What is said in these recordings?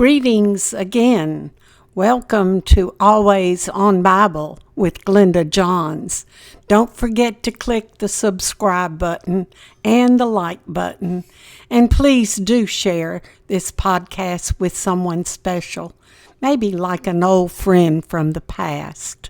Greetings again. Welcome to Always on Bible with Glenda Johns. Don't forget to click the subscribe button and the like button. And please do share this podcast with someone special, maybe like an old friend from the past.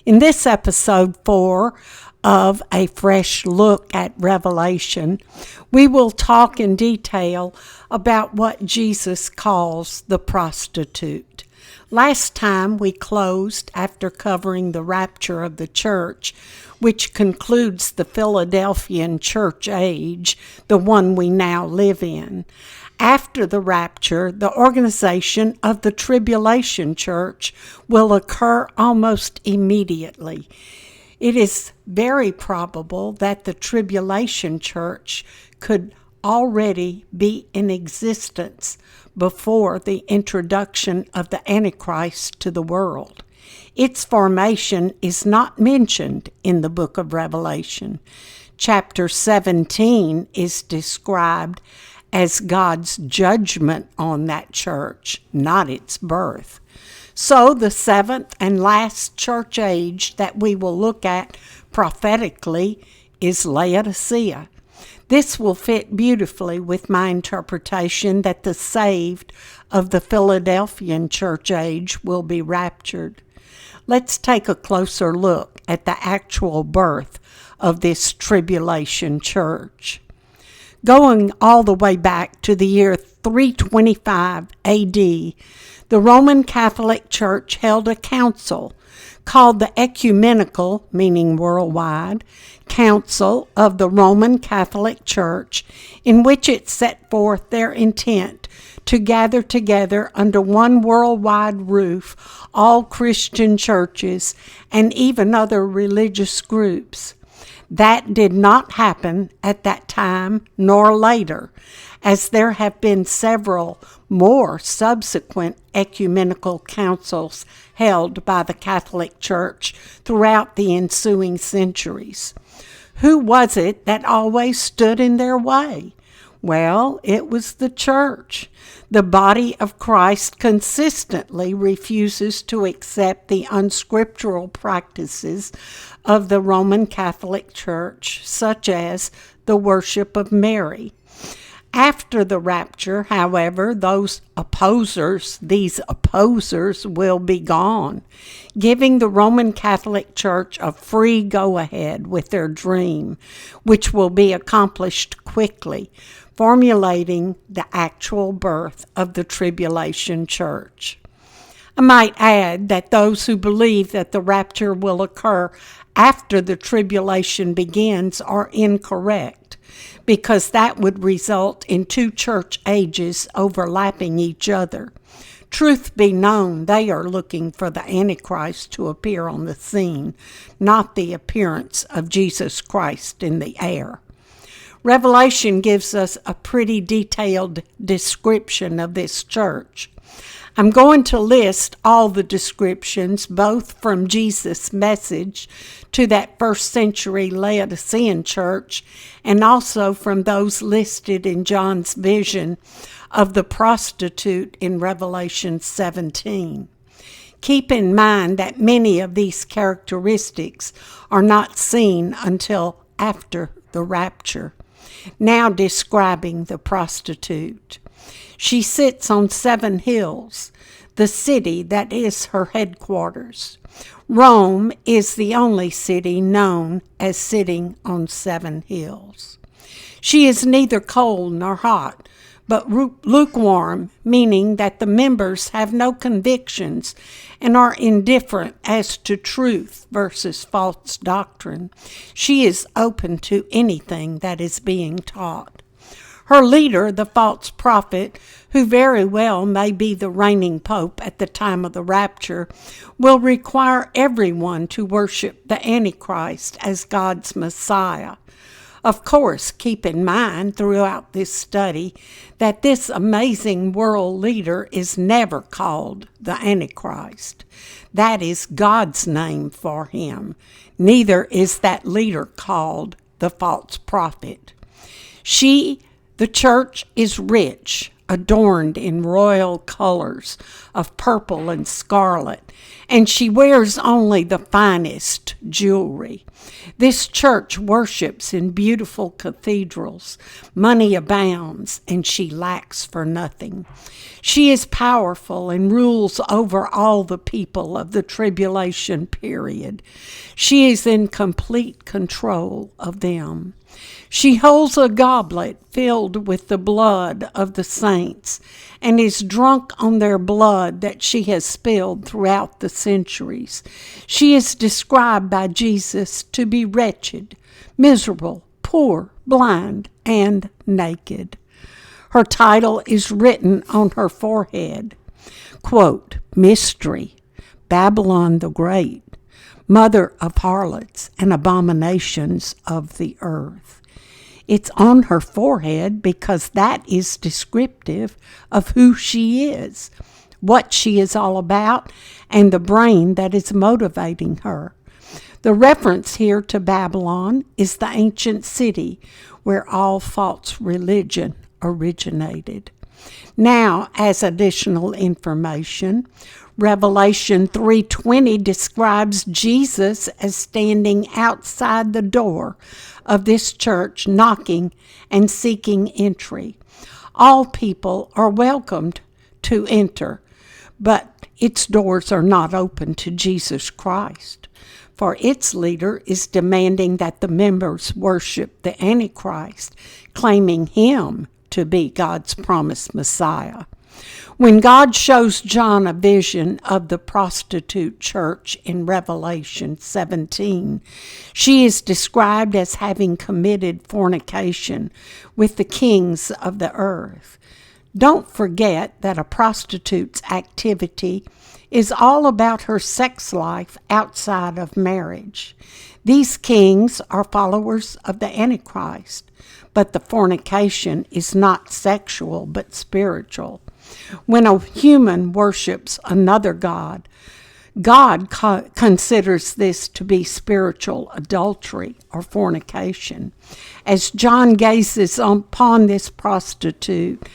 In this episode 4 of A Fresh Look at Revelation, we will talk in detail about what Jesus calls the prostitute. Last time we closed after covering the rapture of the church, which concludes the Philadelphian church age, the one we now live in. After the rapture, the organization of the tribulation church will occur almost immediately. It is very probable that the tribulation church could already be in existence before the introduction of the Antichrist to the world. Its formation is not mentioned in the book of Revelation. Chapter 17 is described as God's judgment on that church, not its birth. So the seventh and last church age that we will look at prophetically is Laodicea. This will fit beautifully with my interpretation that the saved of the Philadelphian church age will be raptured. Let's take a closer look at the actual birth of this tribulation church. Going all the way back to the year 325 A.D., the Roman Catholic Church held a council called the Ecumenical, meaning worldwide, Council of the Roman Catholic Church, in which it set forth their intent to gather together under one worldwide roof all Christian churches and even other religious groups. That did not happen at that time nor later, as there have been several more subsequent ecumenical councils held by the Catholic Church throughout the ensuing centuries. Who was it that always stood in their way? Well, it was the church. The body of Christ consistently refuses to accept the unscriptural practices of the Roman Catholic Church, such as the worship of Mary. After the rapture, however, these opposers will be gone, giving the Roman Catholic Church a free go-ahead with their dream, which will be accomplished quickly, formulating the actual birth of the tribulation church. I might add that those who believe that the rapture will occur after the tribulation begins are incorrect, because that would result in two church ages overlapping each other. Truth be known, they are looking for the Antichrist to appear on the scene, not the appearance of Jesus Christ in the air. Revelation gives us a pretty detailed description of this church. I'm going to list all the descriptions, both from Jesus' message to that first century Laodicean church, and also from those listed in John's vision of the prostitute in Revelation 17. Keep in mind that many of these characteristics are not seen until after the rapture. Now describing the prostitute. She sits on 7 hills, the city that is her headquarters. Rome is the only city known as sitting on 7 hills. She is neither cold nor hot, but lukewarm, meaning that the members have no convictions and are indifferent as to truth versus false doctrine. She is open to anything that is being taught. Her leader, the false prophet, who very well may be the reigning pope at the time of the rapture, will require everyone to worship the Antichrist as God's Messiah. Of course, keep in mind throughout this study that this amazing world leader is never called the Antichrist. That is God's name for him. Neither is that leader called the false prophet. The church is rich, adorned in royal colors of purple and scarlet, and she wears only the finest jewelry. This church worships in beautiful cathedrals. Money abounds, and she lacks for nothing. She is powerful and rules over all the people of the tribulation period. She is in complete control of them. She holds a goblet filled with the blood of the saints and is drunk on their blood that she has spilled throughout the centuries. She is described by Jesus to be wretched, miserable, poor, blind, and naked. Her title is written on her forehead. Quote, Mystery, Babylon the Great, Mother of harlots and abominations of the earth. It's on her forehead because that is descriptive of who she is, what she is all about, and the brain that is motivating her. The reference here to Babylon is the ancient city where all false religion originated. Now, as additional information, Revelation 3:20 describes Jesus as standing outside the door of this church, knocking and seeking entry. All people are welcomed to enter, but its doors are not open to Jesus Christ, for its leader is demanding that the members worship the Antichrist, claiming him to be God's promised Messiah. When God shows John a vision of the prostitute church in Revelation 17, she is described as having committed fornication with the kings of the earth. Don't forget that a prostitute's activity is all about her sex life outside of marriage. These kings are followers of the Antichrist, but the fornication is not sexual but spiritual. When a human worships another god, God considers this to be spiritual adultery or fornication. As John gazes upon this prostitute,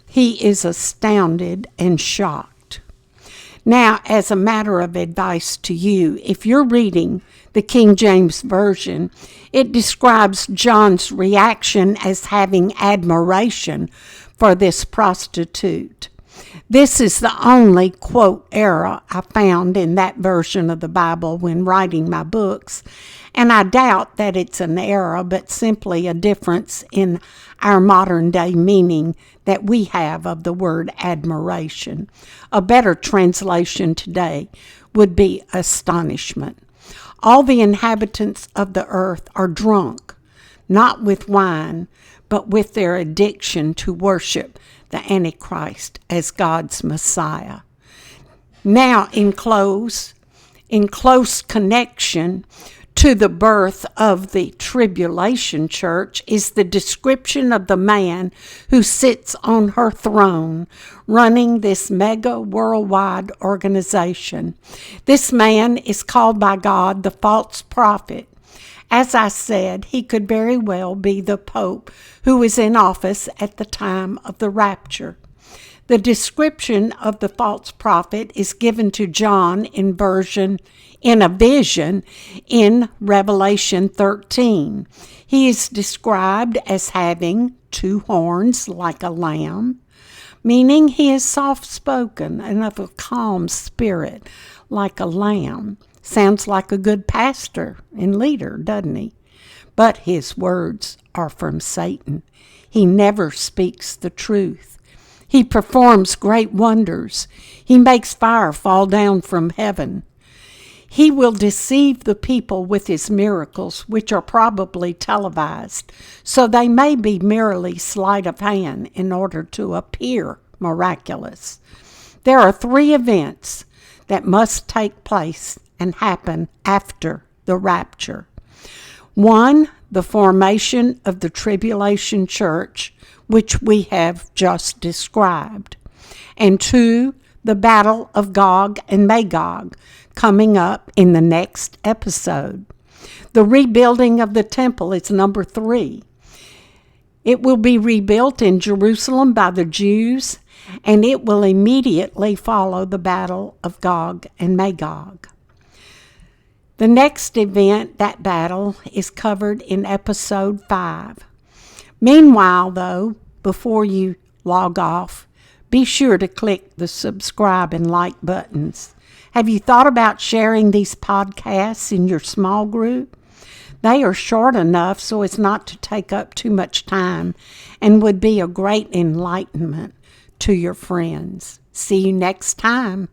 he is astounded and shocked. Now, as a matter of advice to you, if you're reading the King James Version, it describes John's reaction as having admiration for this prostitute. This is the only quote error I found in that version of the Bible when writing my books, and I doubt that it's an error, but simply a difference in our modern day meaning that we have of the word admiration. A better translation today would be astonishment. All the inhabitants of the earth are drunk, not with wine, but with their addiction to worship the Antichrist as God's Messiah. Now, in close connection to the birth of the tribulation church is the description of the man who sits on her throne running this mega worldwide organization. This man is called by God the false prophet. As I said, he could very well be the Pope who was in office at the time of the rapture. The description of the false prophet is given to John in a vision in Revelation 13. He is described as having 2 horns like a lamb, meaning he is soft-spoken and of a calm spirit like a lamb. Sounds like a good pastor and leader, doesn't he? But his words are from Satan. He never speaks the truth. He performs great wonders. He makes fire fall down from heaven. He will deceive the people with his miracles, which are probably televised, so they may be merely sleight of hand in order to appear miraculous. There are 3 events that must take place and happen after the rapture. 1, the formation of the tribulation church, which we have just described. And 2, the battle of Gog and Magog, coming up in the next episode. The rebuilding of the temple is number 3. It will be rebuilt in Jerusalem by the Jews, and it will immediately follow the battle of Gog and Magog. The next event, that battle, is covered in episode 5. Meanwhile, though, before you log off, be sure to click the subscribe and like buttons. Have you thought about sharing these podcasts in your small group? They are short enough so as not to take up too much time and would be a great enlightenment to your friends. See you next time.